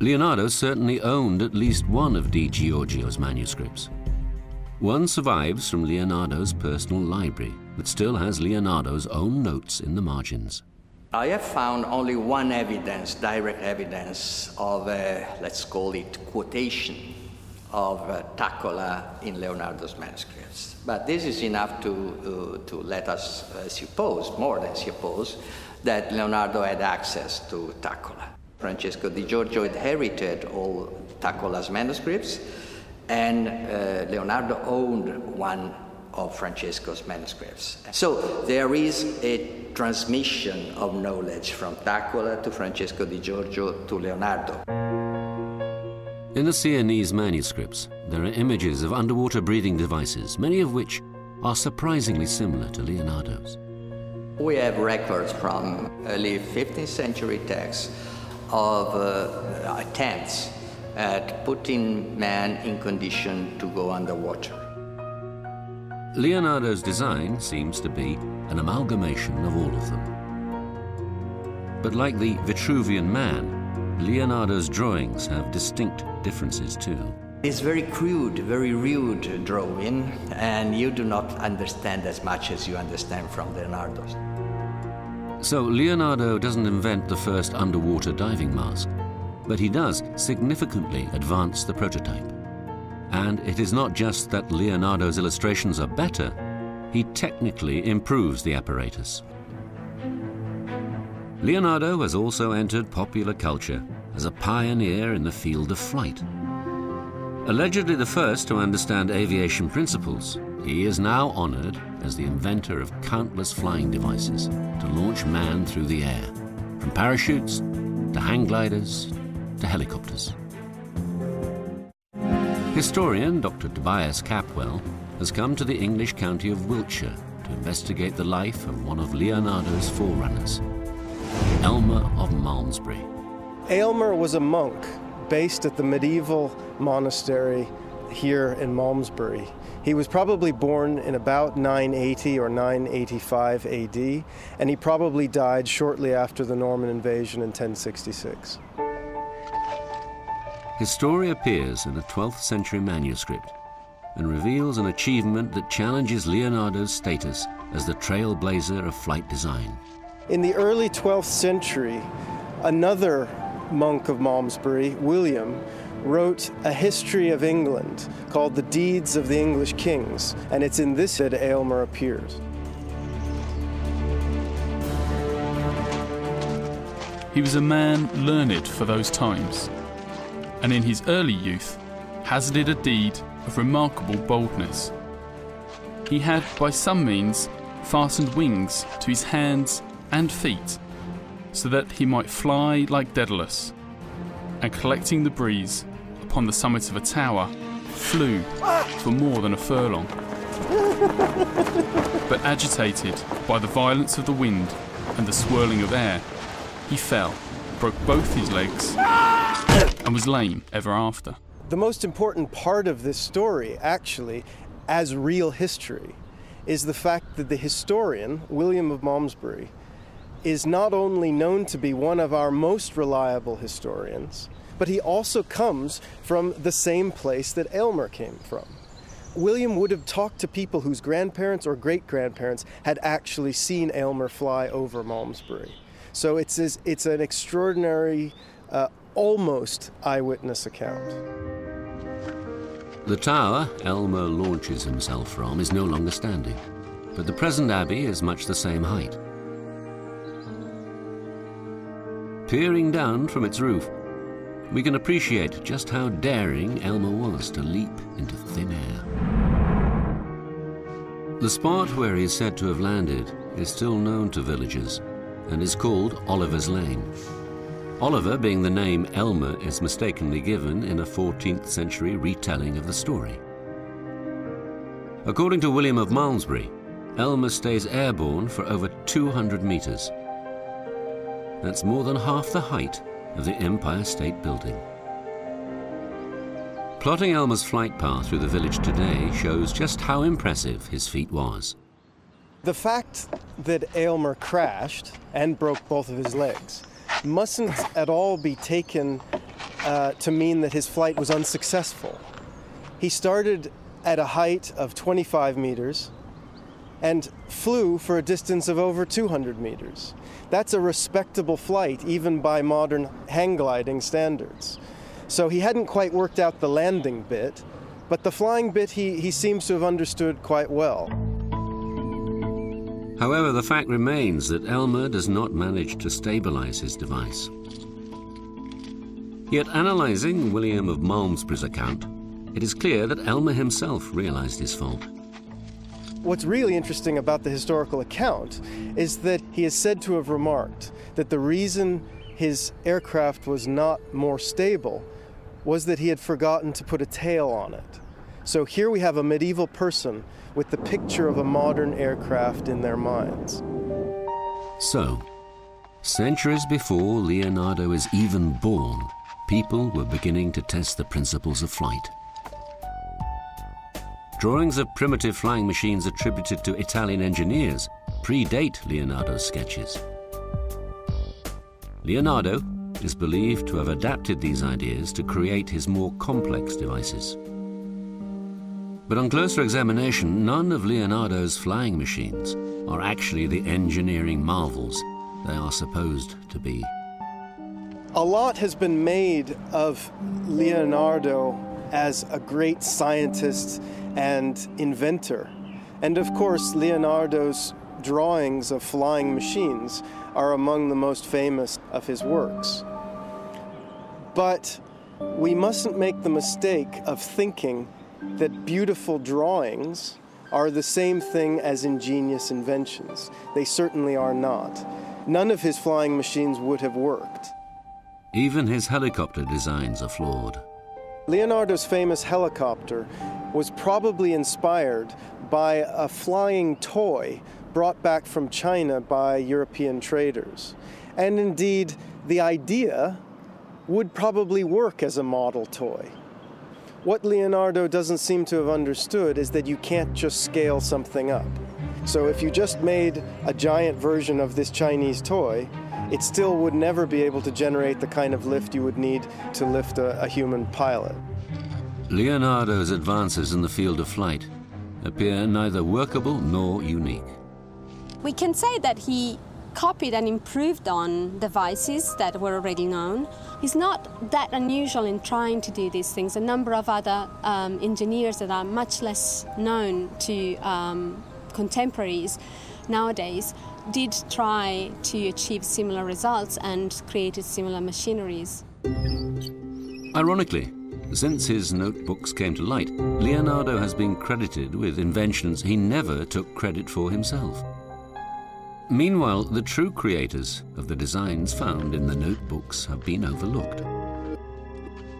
Leonardo certainly owned at least one of Di Giorgio's manuscripts. One survives from Leonardo's personal library that still has Leonardo's own notes in the margins. I have found only one evidence, direct evidence of a, let's call it, quotation of Taccola in Leonardo's manuscripts. But this is enough to let us suppose, more than suppose, that Leonardo had access to Taccola. Francesco di Giorgio inherited all Taccola's manuscripts, and Leonardo owned one of Francesco's manuscripts. So there is a transmission of knowledge from Taccola to Francesco di Giorgio to Leonardo. In the Sienese manuscripts, there are images of underwater breathing devices, many of which are surprisingly similar to Leonardo's. We have records from early 15th century texts of attempts at putting man in condition to go underwater. Leonardo's design seems to be an amalgamation of all of them. But like the Vitruvian Man, Leonardo's drawings have distinct differences too. It's very crude, very rude drawing, and you do not understand as much as you understand from Leonardo's. So Leonardo doesn't invent the first underwater diving mask, but he does significantly advance the prototype. And it is not just that Leonardo's illustrations are better, he technically improves the apparatus. Leonardo has also entered popular culture as a pioneer in the field of flight. Allegedly the first to understand aviation principles, he is now honored as the inventor of countless flying devices to launch man through the air, from parachutes to hang gliders to helicopters. Historian Dr. Tobias Capwell has come to the English county of Wiltshire to investigate the life of one of Leonardo's forerunners, Aylmer of Malmesbury. Aylmer was a monk based at the medieval monastery here in Malmesbury. He was probably born in about 980 or 985 AD, and he probably died shortly after the Norman invasion in 1066. His story appears in a 12th century manuscript and reveals an achievement that challenges Leonardo's status as the trailblazer of flight design. In the early 12th century, another monk of Malmesbury, William, wrote a history of England called The Deeds of the English Kings, and it's in this that Aylmer appears. He was a man learned for those times, and in his early youth hazarded a deed of remarkable boldness. He had by some means fastened wings to his hands and feet so that he might fly like Daedalus, and collecting the breeze upon the summit of a tower, flew for more than a furlong. But agitated by the violence of the wind and the swirling of air, he fell, broke both his legs, and was lame ever after. The most important part of this story, actually, as real history, is the fact that the historian, William of Malmesbury, is not only known to be one of our most reliable historians, but he also comes from the same place that Aylmer came from. William would have talked to people whose grandparents or great-grandparents had actually seen Aylmer fly over Malmesbury. So it's an extraordinary, almost eyewitness account. The tower Aylmer launches himself from is no longer standing, but the present abbey is much the same height. Peering down from its roof, we can appreciate just how daring Aylmer was to leap into thin air. The spot where he is said to have landed is still known to villagers and is called Oliver's Lane. Oliver being the name Aylmer is mistakenly given in a 14th century retelling of the story. According to William of Malmesbury, Aylmer stays airborne for over 200 meters. That's more than half the height of the Empire State Building. Plotting Aylmer's flight path through the village today shows just how impressive his feat was. The fact that Aylmer crashed and broke both of his legs mustn't at all be taken to mean that his flight was unsuccessful. He started at a height of 25 meters and flew for a distance of over 200 meters. That's a respectable flight, even by modern hang gliding standards. So he hadn't quite worked out the landing bit, but the flying bit he seems to have understood quite well. However, the fact remains that Elmer does not manage to stabilize his device. Yet, analyzing William of Malmesbury's account, it is clear that Elmer himself realized his fault. What's really interesting about the historical account is that he is said to have remarked that the reason his aircraft was not more stable was that he had forgotten to put a tail on it. So here we have a medieval person with the picture of a modern aircraft in their minds. So, centuries before Leonardo is even born, people were beginning to test the principles of flight. Drawings of primitive flying machines attributed to Italian engineers predate Leonardo's sketches. Leonardo is believed to have adapted these ideas to create his more complex devices. But on closer examination, none of Leonardo's flying machines are actually the engineering marvels they are supposed to be. A lot has been made of Leonardo as a great scientist and inventor. And of course, Leonardo's drawings of flying machines are among the most famous of his works. But we mustn't make the mistake of thinking that beautiful drawings are the same thing as ingenious inventions. They certainly are not. None of his flying machines would have worked. Even his helicopter designs are flawed. Leonardo's famous helicopter was probably inspired by a flying toy brought back from China by European traders. And indeed, the idea would probably work as a model toy. What Leonardo doesn't seem to have understood is that you can't just scale something up. So if you just made a giant version of this Chinese toy, it still would never be able to generate the kind of lift you would need to lift a human pilot. Leonardo's advances in the field of flight appear neither workable nor unique. We can say that he copied and improved on devices that were already known. He's not that unusual in trying to do these things. A number of other engineers that are much less known to contemporaries nowadays did try to achieve similar results and created similar machineries. Ironically, since his notebooks came to light, Leonardo has been credited with inventions he never took credit for himself. Meanwhile, the true creators of the designs found in the notebooks have been overlooked.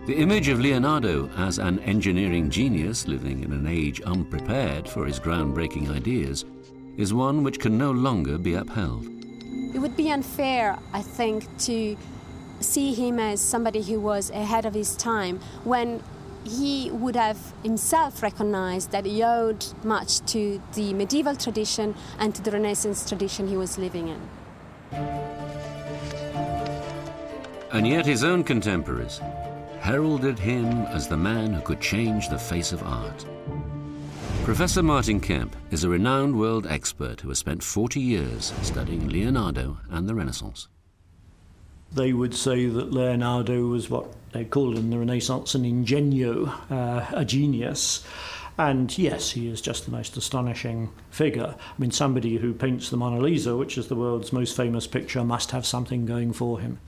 The image of Leonardo as an engineering genius living in an age unprepared for his groundbreaking ideas is one which can no longer be upheld. It would be unfair, I think, to see him as somebody who was ahead of his time when he would have himself recognized that he owed much to the medieval tradition and to the Renaissance tradition he was living in. And yet his own contemporaries heralded him as the man who could change the face of art. Professor Martin Kemp is a renowned world expert who has spent 40 years studying Leonardo and the Renaissance. They would say that Leonardo was what they called in the Renaissance an ingenio, a genius. And yes, he is just the most astonishing figure. I mean, somebody who paints the Mona Lisa, which is the world's most famous picture, must have something going for him.